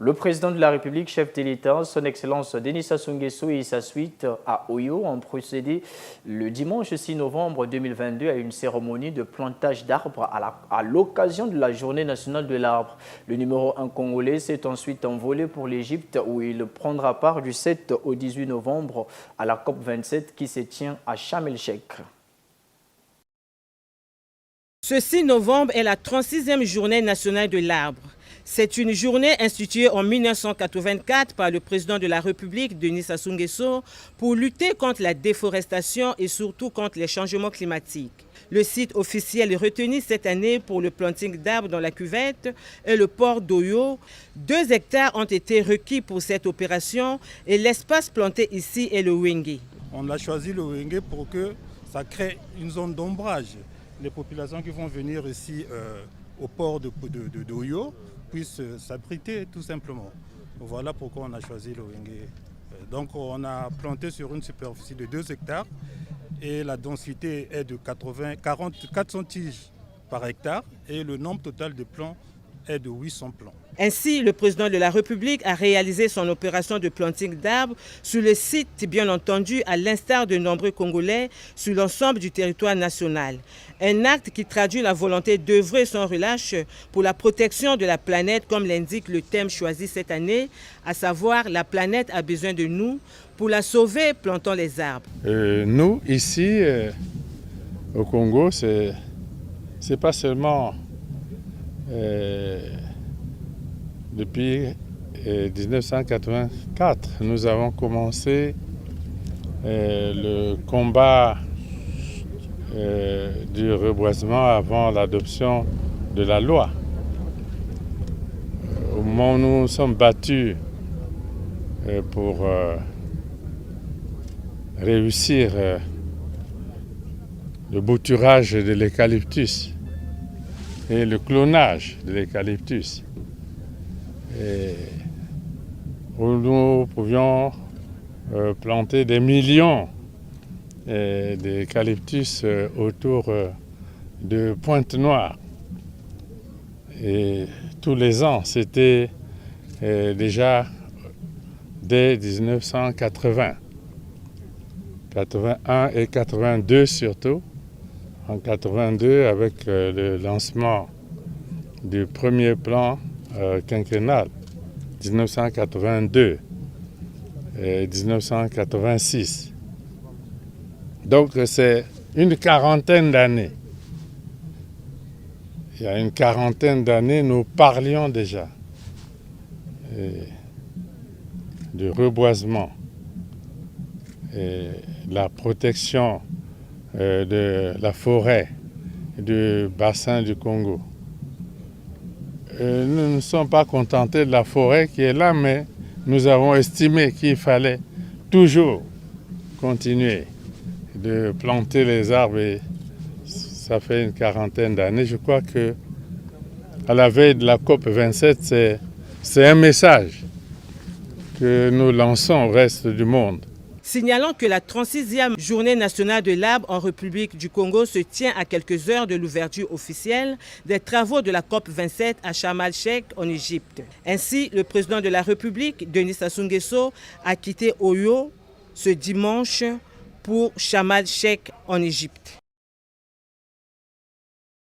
Le président de la République, chef de l'État, son Excellence Denis Sassou Nguesso et sa suite à Oyo ont procédé le dimanche 6 novembre 2022 à une cérémonie de plantage d'arbres à l'occasion de la Journée nationale de l'arbre. Le numéro 1 congolais s'est ensuite envolé pour l'Égypte où il prendra part du 7 au 18 novembre à la COP27 qui se tient à Sharm el-Sheikh. Ce 6 novembre est la 36e journée nationale de l'arbre. C'est une journée instituée en 1984 par le président de la République, Denis Sassou Nguesso, pour lutter contre la déforestation et surtout contre les changements climatiques. Le site officiel retenu cette année pour le planting d'arbres dans la cuvette est le port d'Oyo. 2 hectares ont été requis pour cette opération et l'espace planté ici est le Wenge. On a choisi le Wenge pour que ça crée une zone d'ombrage. Les populations qui vont venir ici au port d'Oyo puissent s'abriter tout simplement. Voilà pourquoi on a choisi le Wenge. Donc on a planté sur une superficie de 2 hectares et la densité est de 400 tiges par hectare et le nombre total de plants est de 800 plants. Ainsi, le président de la République a réalisé son opération de planting d'arbres sur le site, bien entendu, à l'instar de nombreux Congolais sur l'ensemble du territoire national. Un acte qui traduit la volonté d'œuvrer sans relâche pour la protection de la planète, comme l'indique le thème choisi cette année, à savoir « La planète a besoin de nous. Pour la sauver, plantons les arbres ». Nous, ici, au Congo, c'est pas seulement depuis 1984, nous avons commencé le combat du reboisement avant l'adoption de la loi. Au moment où nous nous sommes battus pour réussir le bouturage de l'eucalyptus et le clonage de l'eucalyptus, où nous pouvions planter des millions d'eucalyptus autour de Pointe-Noire. Et tous les ans, c'était déjà dès 1980, 81 et 82 surtout. En 82, avec le lancement du premier plan quinquennal, 1982 et 1986. Donc c'est une quarantaine d'années. Il y a une quarantaine d'années, nous parlions déjà du reboisement et la protection de la forêt du bassin du Congo. Nous ne sommes pas contentés de la forêt qui est là, mais nous avons estimé qu'il fallait toujours continuer de planter les arbres. Et ça fait une quarantaine d'années. Je crois que à la veille de la COP27, c'est un message que nous lançons au reste du monde. Signalons que la 36e journée nationale de l'arbre en République du Congo se tient à quelques heures de l'ouverture officielle des travaux de la COP27 à Sharm el-Sheikh en Égypte. Ainsi, le président de la République, Denis Sassou Nguesso, a quitté Oyo ce dimanche pour Sharm el-Sheikh en Égypte.